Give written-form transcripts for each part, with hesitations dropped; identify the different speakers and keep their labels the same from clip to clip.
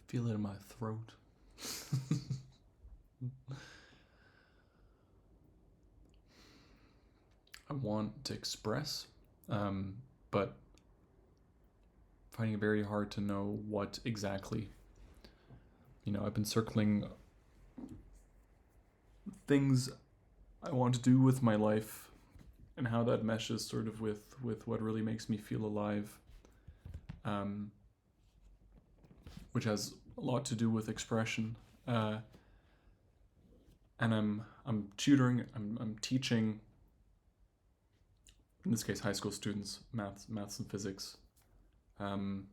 Speaker 1: Feel it in my throat. I want to express, but finding it very hard to know what exactly. I've been circling things I want to do with my life and how that meshes sort of with what really makes me feel alive, which has a lot to do with expression. And I'm tutoring, I'm teaching, in this case, high school students, maths and physics. And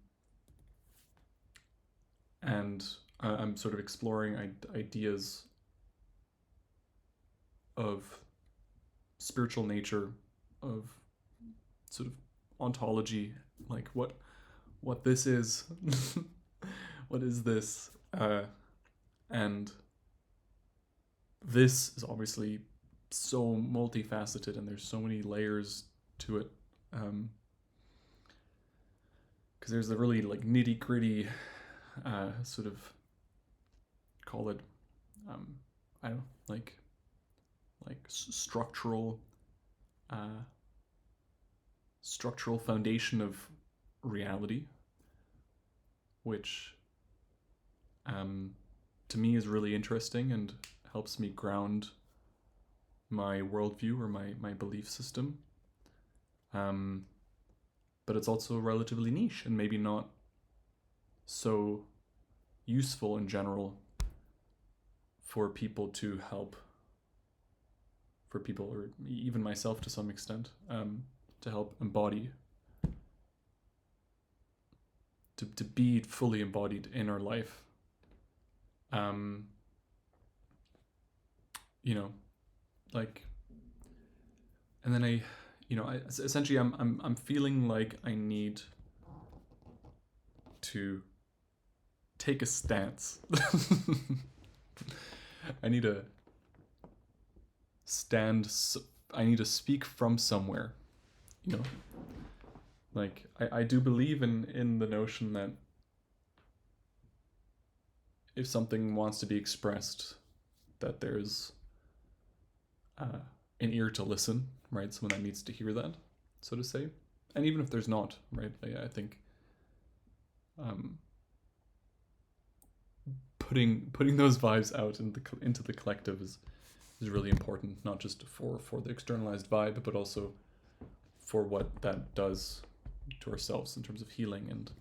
Speaker 1: I'm sort of exploring ideas of spiritual nature, of sort of ontology, like what this is, what is this, and this is obviously so multifaceted, and there's so many layers to it. Because there's the really like nitty gritty, sort of call it, I don't know, like structural foundation of reality, which to me is really interesting and helps me ground my worldview or my belief system. But it's also relatively niche and maybe not so useful in general for people to help, for people, or even myself to some extent, to help embody, to be fully embodied in our life. Like, and then essentially I'm feeling like I need to take a stance. I need to stand. I need to speak from somewhere. Like I do believe in the notion that if something wants to be expressed, that there's an ear to listen, right? Someone that needs to hear that, so to say. And even if there's not, right? I think putting those vibes out into the collective is really important, not just for the externalized vibe, but also for what that does to ourselves in terms of healing and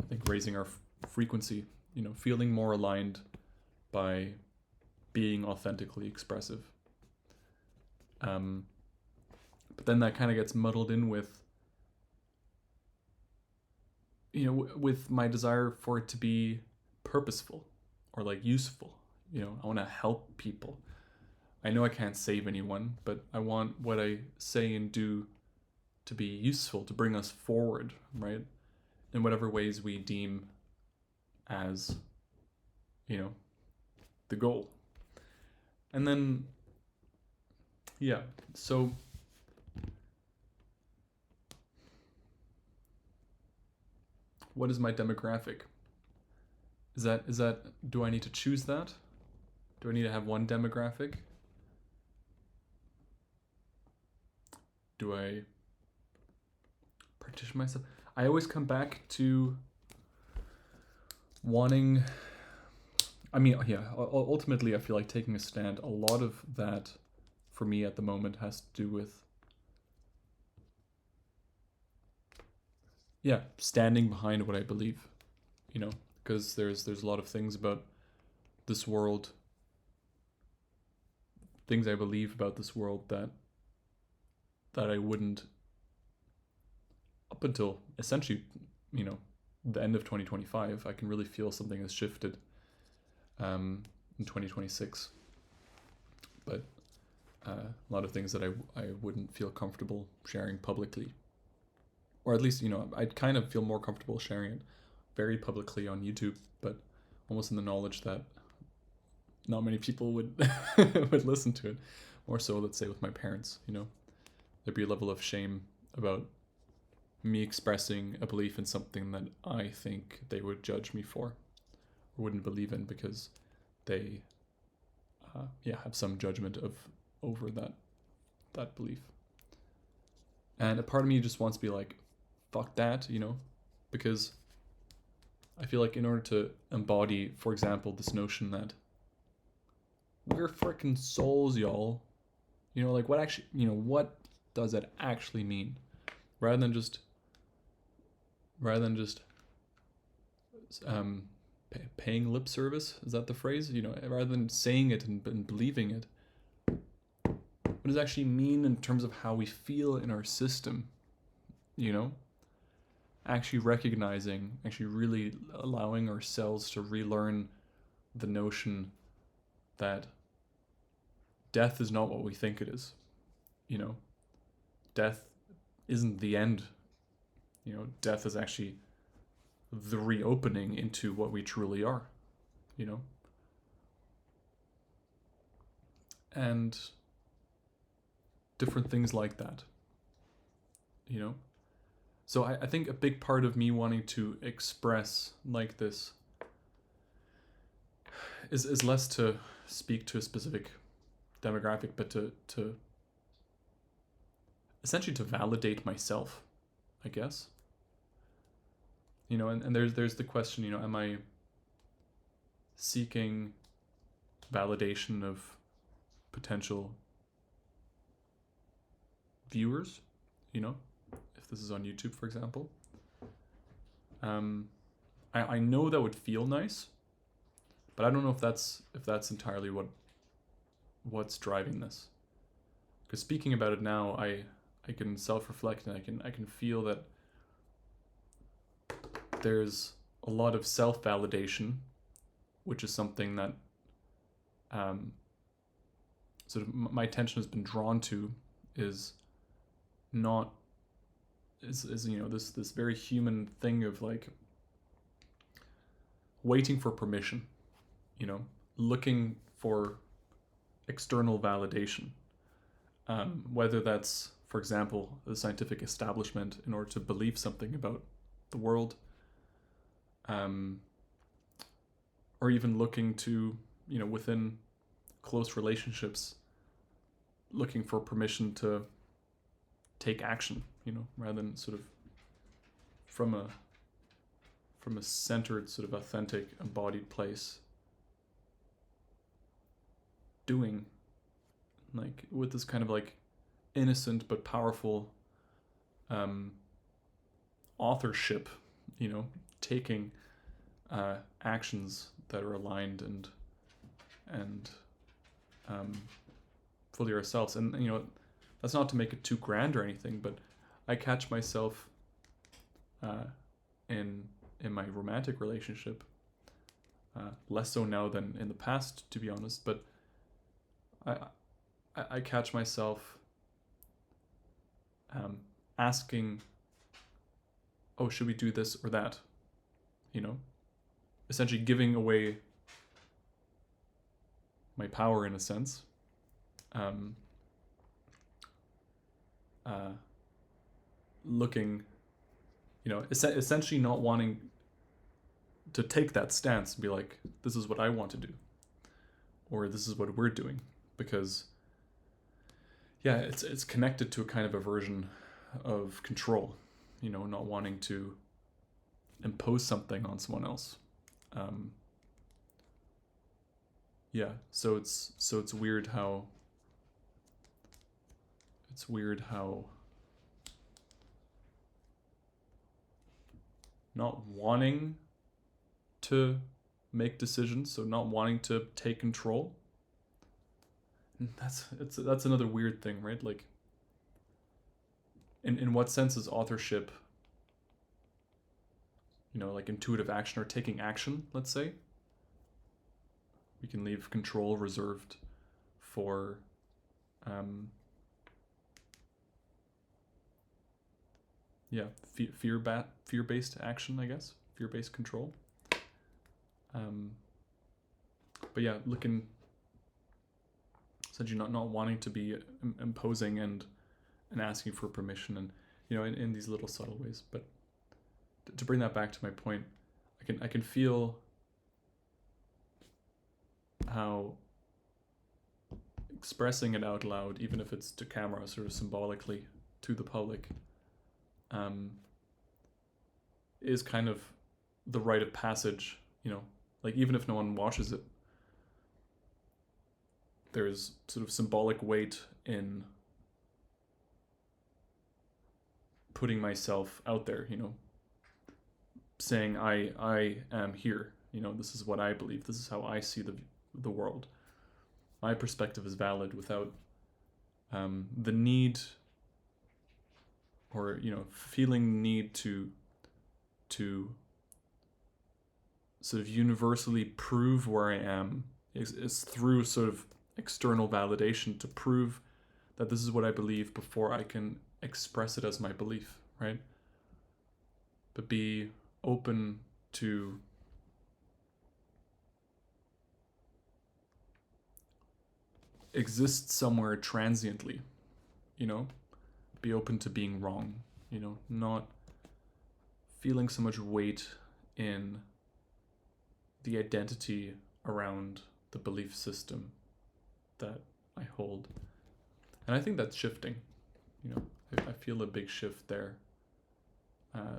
Speaker 1: I think raising our frequency, feeling more aligned by being authentically expressive. But then that kind of gets muddled in with, with my desire for it to be purposeful or like useful. I want to help people. I know I can't save anyone, but I want what I say and do to be useful, to bring us forward, right? In whatever ways we deem as, the goal. And then, yeah, so what is my demographic? Is that do I need to choose that? Do I need to have one demographic? Do I partition myself? I always come back to wanting, ultimately I feel like taking a stand. A lot of that for me at the moment has to do with standing behind what I believe, because there's a lot of things about this world, things I believe about this world that I wouldn't, up until essentially, the end of 2025, I can really feel something has shifted in 2026. But a lot of things that I wouldn't feel comfortable sharing publicly. Or at least, I'd kind of feel more comfortable sharing it very publicly on YouTube, but almost in the knowledge that not many people would would listen to it. More so, let's say, with my parents, there'd be a level of shame about me expressing a belief in something that I think they would judge me for. or wouldn't believe in because they have some judgment of over that belief. And a part of me just wants to be like, fuck that, because I feel like in order to embody, for example, this notion that we're freaking souls, y'all, like what actually, what does it actually mean? Rather than just paying lip service, is that the phrase? Rather than saying it and believing it, what does it actually mean in terms of how we feel in our system? Actually recognizing, actually really allowing ourselves to relearn the notion that death is not what we think it is. Death isn't the end. Death is actually the reopening into what we truly are, and different things like that, So I think a big part of me wanting to express like this is less to speak to a specific demographic, but to essentially to validate myself, I guess. And there's the question, am I seeking validation of potential viewers, if this is on YouTube, for example. I know that would feel nice, but I don't know if that's entirely what's driving this. Because speaking about it now, I can self-reflect and I can feel that there's a lot of self-validation, which is something that sort of my attention has been drawn to, is this very human thing of like waiting for permission, looking for external validation, whether that's, for example, the scientific establishment in order to believe something about the world, or even looking to, within close relationships, looking for permission to take action, rather than sort of from a centered, sort of authentic, embodied place, doing, like, with this kind of like innocent but powerful authorship, taking actions that are aligned and fully ourselves. And that's not to make it too grand or anything, but I catch myself in my romantic relationship, less so now than in the past, to be honest, but I catch myself asking, oh, should we do this or that? Essentially giving away my power in a sense. Looking, essentially not wanting to take that stance and be like, this is what I want to do, or this is what we're doing, because it's connected to a kind of aversion of control, not wanting to impose something on someone else. So it's weird how not wanting to make decisions, so not wanting to take control, that's another weird thing, right? Like, in what sense is authorship, like intuitive action or taking action, let's say? We can leave control reserved for fear-based action, I guess, fear-based control. But looking, essentially not wanting to be imposing and asking for permission, and in these little subtle ways. But to bring that back to my point, I can feel how expressing it out loud, even if it's to camera, sort of symbolically to the public, is kind of the rite of passage, like even if no one watches it, there's sort of symbolic weight in putting myself out there, saying I am here, this is what I believe, this is how I see the world. My perspective is valid without the need or feeling need to sort of universally prove where I am is through sort of external validation to prove that this is what I believe before I can express it as my belief, right? But be open to exist somewhere transiently, be open to being wrong, not feeling so much weight in the identity around the belief system that I hold. And I think that's shifting, I feel a big shift there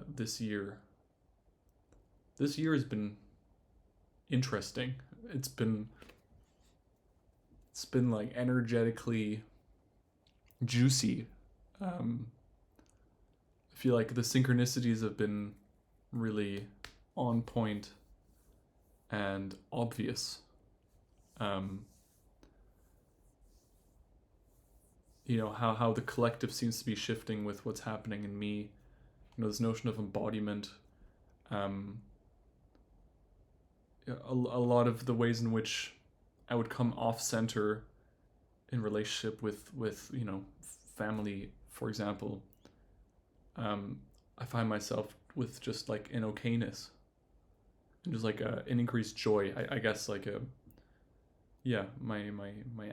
Speaker 1: this year. This year has been interesting. It's been like energetically juicy. I feel like the synchronicities have been really on point and obvious. How the collective seems to be shifting with what's happening in me. This notion of embodiment. A lot of the ways in which I would come off center in relationship with family, for example. I find myself with just like an okayness and just like an increased joy. I guess like my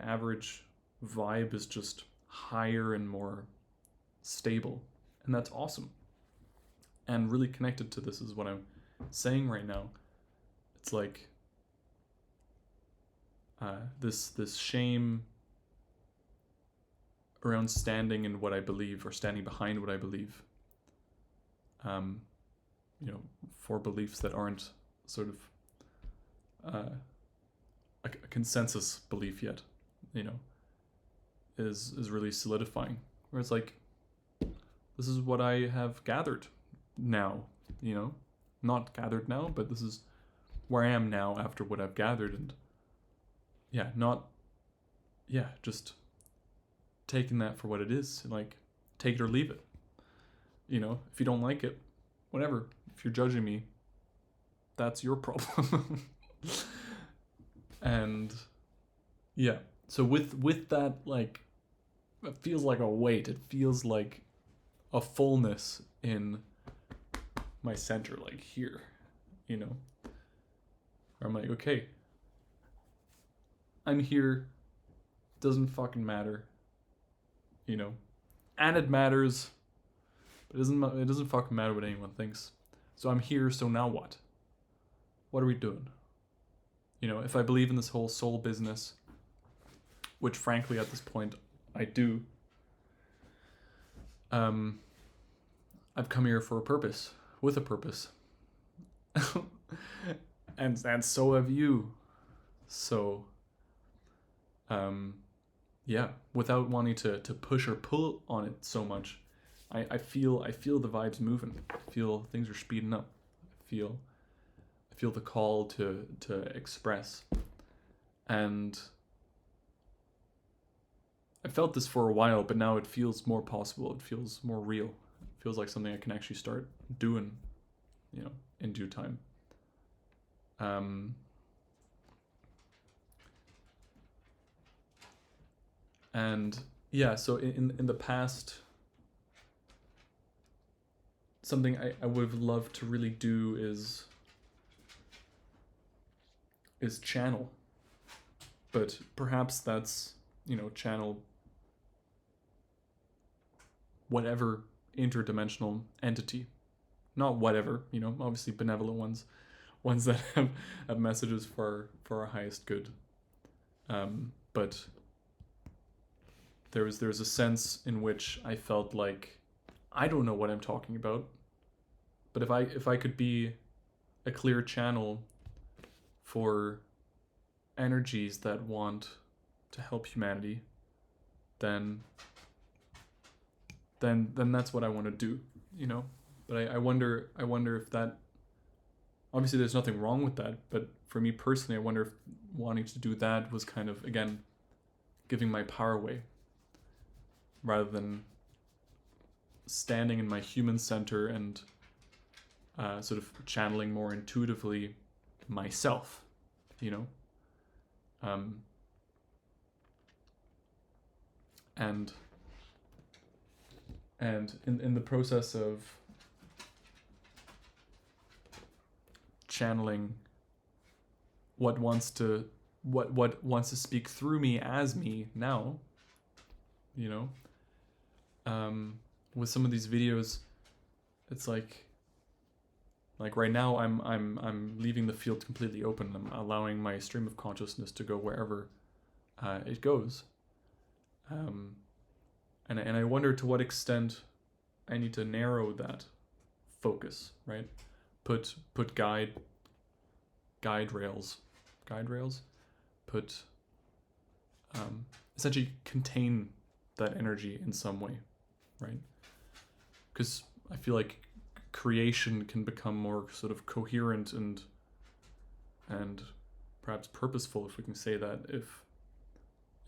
Speaker 1: average vibe is just higher and more stable, and that's awesome. And really connected to this is what I'm saying right now. It's like this shame around standing in what I believe or standing behind what I believe. For beliefs that aren't sort of a consensus belief yet, is really solidifying. Where it's like, this is what I have gathered now, not gathered now, but this is where I am now after what I've gathered, and just taking that for what it is, like take it or leave it. If you don't like it, whatever. If you're judging me, that's your problem. And so with that, like, it feels like a weight. It feels like a fullness in my center, like here, where I'm like, okay, I'm here, doesn't fucking matter, and it matters, but it doesn't fucking matter what anyone thinks. So I'm here, so now what? What are we doing? If I believe in this whole soul business, which frankly at this point I do, I've come here for a purpose, with a purpose. and so have you. So without wanting to push or pull on it so much, I feel the vibes moving. I feel things are speeding up. I feel the call to express. And I felt this for a while, but now it feels more possible. It feels more real. It feels like something I can actually start doing, in due time. And so in the past, something I would have loved to really do is channel. But perhaps that's, channel whatever interdimensional entity. Not whatever, obviously benevolent ones that have messages for our highest good. But there was a sense in which I felt like I don't know what I'm talking about, but if I could be a clear channel for energies that want to help humanity, then that's what I want to do, you know. But I wonder if that, obviously there's nothing wrong with that, but for me personally, I wonder if wanting to do that was kind of, again, giving my power away rather than standing in my human center and sort of channeling more intuitively myself, you know. And in the process of channeling what wants to speak through me as me now, you know, with some of these videos, it's like right now I'm leaving the field completely open. I'm allowing my stream of consciousness to go wherever it goes. And I wonder to what extent I need to narrow that focus, right? Put guide rails, put essentially contain that energy in some way, right? Because I feel like creation can become more sort of coherent and perhaps purposeful, if we can say that, if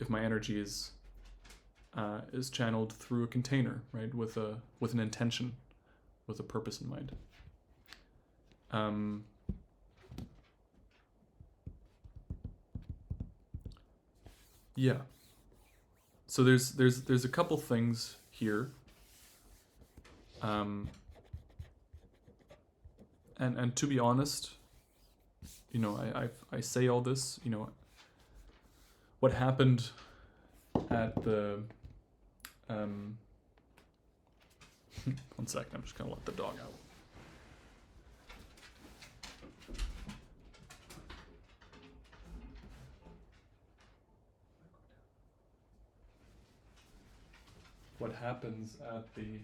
Speaker 1: my energy is channeled through a container, right, with an intention, with a purpose in mind. Yeah. So there's a couple things here. And to be honest, you know, I say all this, you know, what happened at the one second, I'm just gonna let the dog out. What happens at the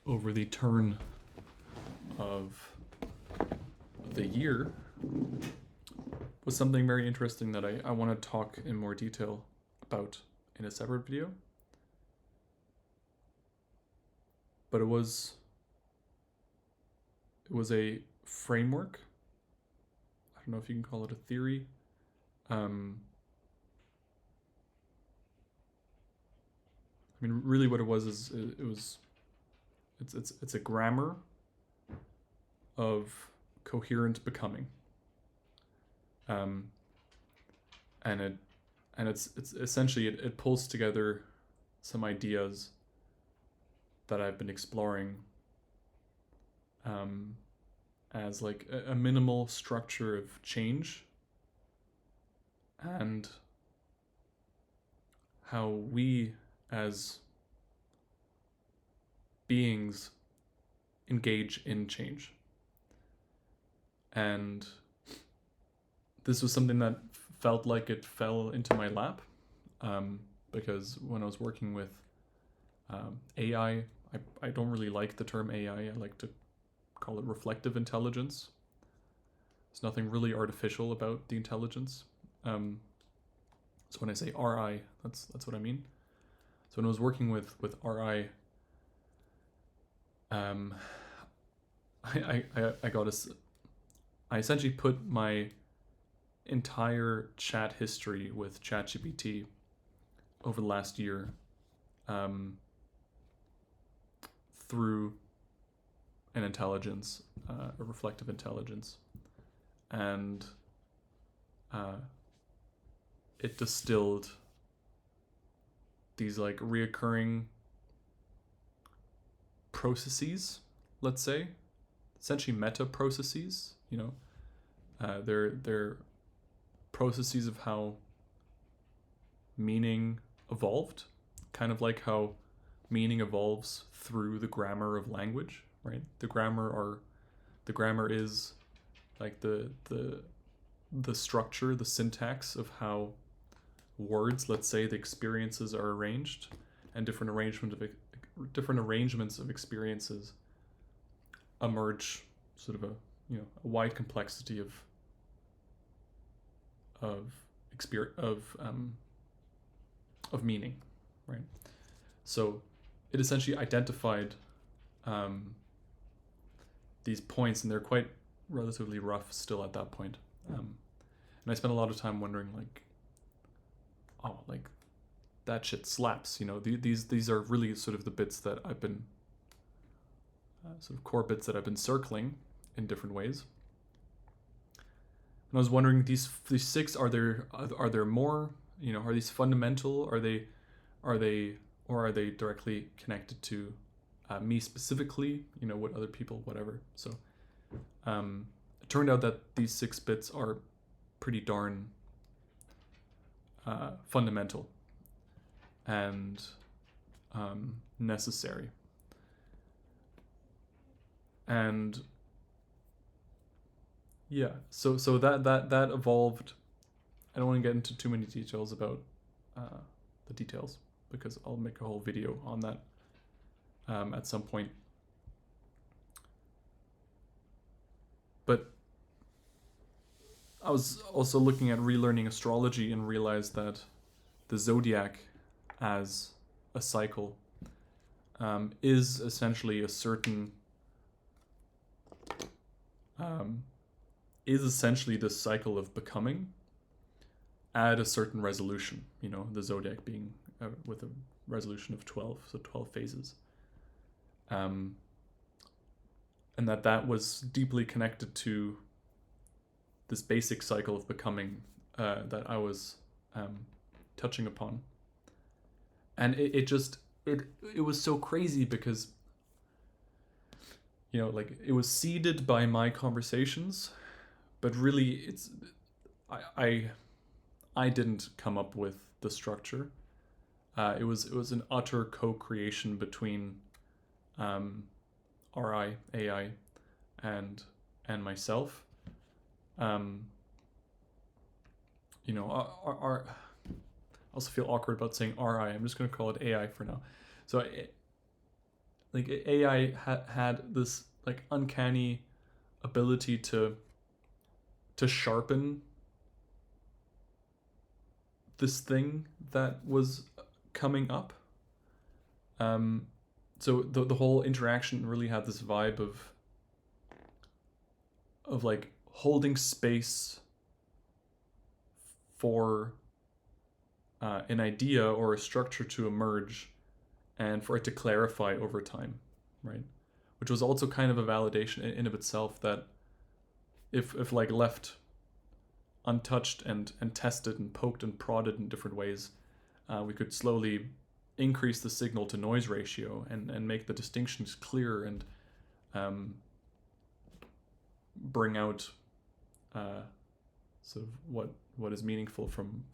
Speaker 1: over the turn of the year was something very interesting that I want to talk in more detail about in a separate video. But it was a framework. I don't know if you can call it a theory. I mean, really, what it was is it's a grammar of coherent becoming. And it's essentially it pulls together some ideas that I've been exploring as like a minimal structure of change and how we as beings engage in change. And this was something that felt like it fell into my lap, because when I was working with AI, I don't really like the term AI. I like to call it reflective intelligence. There's nothing really artificial about the intelligence. So when I say RI, that's what I mean. So when I was working with RI, I essentially put my entire chat history with ChatGPT over the last year through an intelligence, a reflective intelligence, and it distilled these like reoccurring processes, let's say, essentially meta processes, you know. They're processes of how meaning evolved, kind of like how meaning evolves through the grammar of language, right? The grammar are The grammar is like the structure, the syntax of how words, let's say the experiences, are arranged, and different arrangements of experiences emerge sort of a wide complexity of meaning, right? So it essentially identified these points, and they're quite relatively rough still at that point. And I spent a lot of time wondering, like that shit slaps. These are really sort of the bits that I've been sort of core bits that I've been circling in different ways. And I was wondering, these 6, are there more? Are these fundamental? Are they directly connected to me specifically? What other people, whatever. So it turned out that these 6 bits are pretty darn fundamental and necessary. And yeah, so that evolved. I don't want to get into too many details about the details, because I'll make a whole video on that at some point. But I was also looking at relearning astrology and realized that the zodiac as a cycle is essentially a certain is essentially this cycle of becoming at a certain resolution. The zodiac being with a resolution of 12, so 12 phases. And that was deeply connected to this basic cycle of becoming that I was touching upon. And it was so crazy because it was seeded by my conversations, but really I didn't come up with the structure. It was an utter co-creation between RI, AI, and myself. I also feel awkward about saying RI. I'm just going to call it AI for now. So AI had this uncanny ability to sharpen this thing that was coming up. So the whole interaction really had this vibe of holding space for an idea or a structure to emerge and for it to clarify over time, right? Which was also kind of a validation in of itself that if left untouched and tested and poked and prodded in different ways, we could slowly increase the signal to noise ratio and make the distinctions clearer and bring out sort of what is meaningful from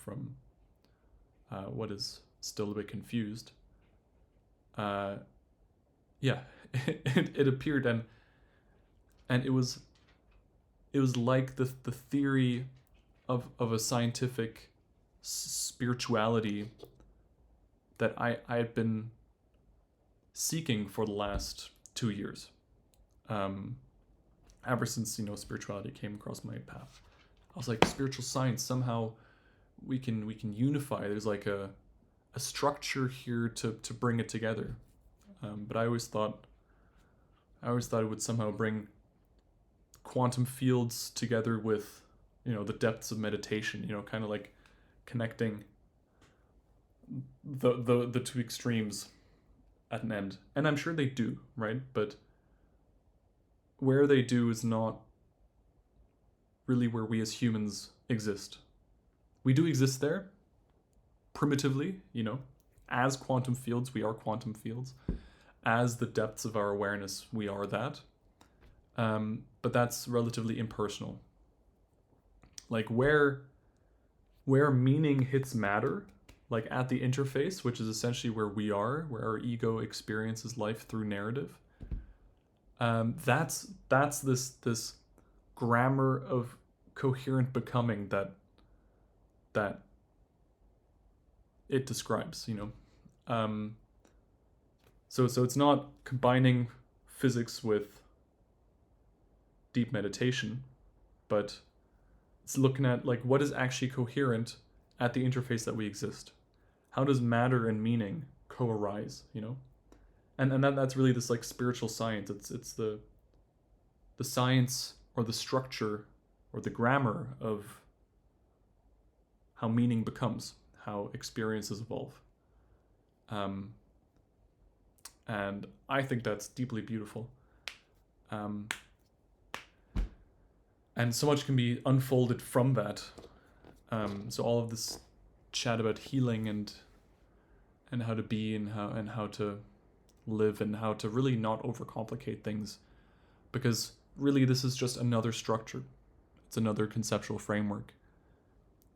Speaker 1: what is still a bit confused. It appeared and it was like the theory of a scientific spirituality that I had been seeking for the last 2 years. Ever since spirituality came across my path, I was like, spiritual science, somehow we can unify. There's a structure here to bring it together. But I always thought it would somehow bring quantum fields together with the depths of meditation, kind of like connecting the two extremes at an end. And I'm sure they do, right? But where they do is not really where we as humans exist. We do exist there primitively, as quantum fields. We are quantum fields. As the depths of our awareness, we are that. But that's relatively impersonal. Where meaning hits matter, at the interface, which is essentially where we are, where our ego experiences life through narrative, That's this grammar of coherent becoming that it describes. So it's not combining physics with deep meditation, but it's looking at like what is actually coherent at the interface that we exist. How does matter and meaning co-arise? And that's really this like spiritual science. It's the science or the structure or the grammar of how meaning becomes, how experiences evolve. And I think that's deeply beautiful. And so much can be unfolded from that. So all of this chat about healing and how to be and how to live and how to really not overcomplicate things, because really this is just another structure. It's another conceptual framework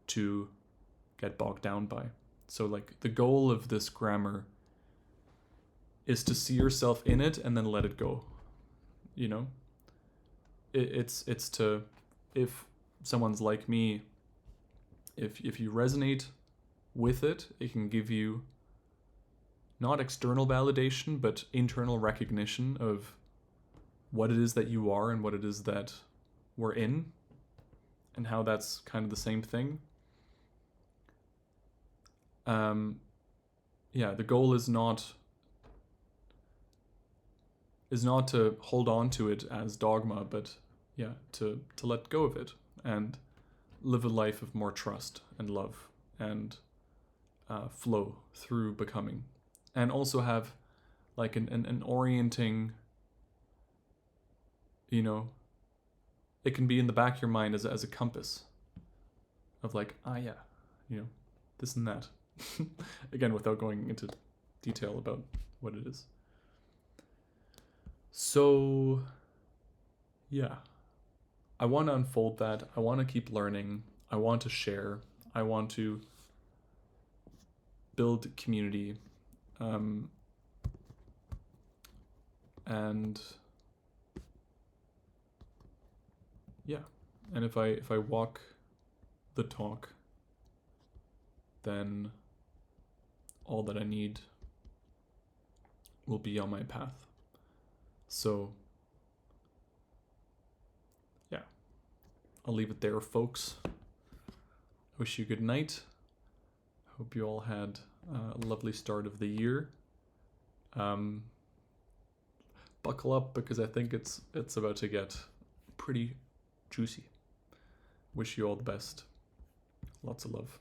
Speaker 1: to get bogged down by. So like the goal of this grammar is to see yourself in it and then let it go. It's to, if someone's like me, if you resonate with it, it can give you not external validation, but internal recognition of what it is that you are and what it is that we're in, and how that's kind of the same thing. The goal is not to hold on to it as dogma, but to let go of it and live a life of more trust and love and flow through becoming, and also have like an orienting, it can be in the back of your mind as a compass of like, this and that. Again, without going into detail about what it is. So, I want to unfold that. I want to keep learning. I want to share. I want to build community. And if I walk the talk, then all that I need will be on my path. So, I'll leave it there, folks. I wish you good night. Hope you all had a lovely start of the year. Buckle up, because I think it's about to get pretty juicy. Wish you all the best. Lots of love.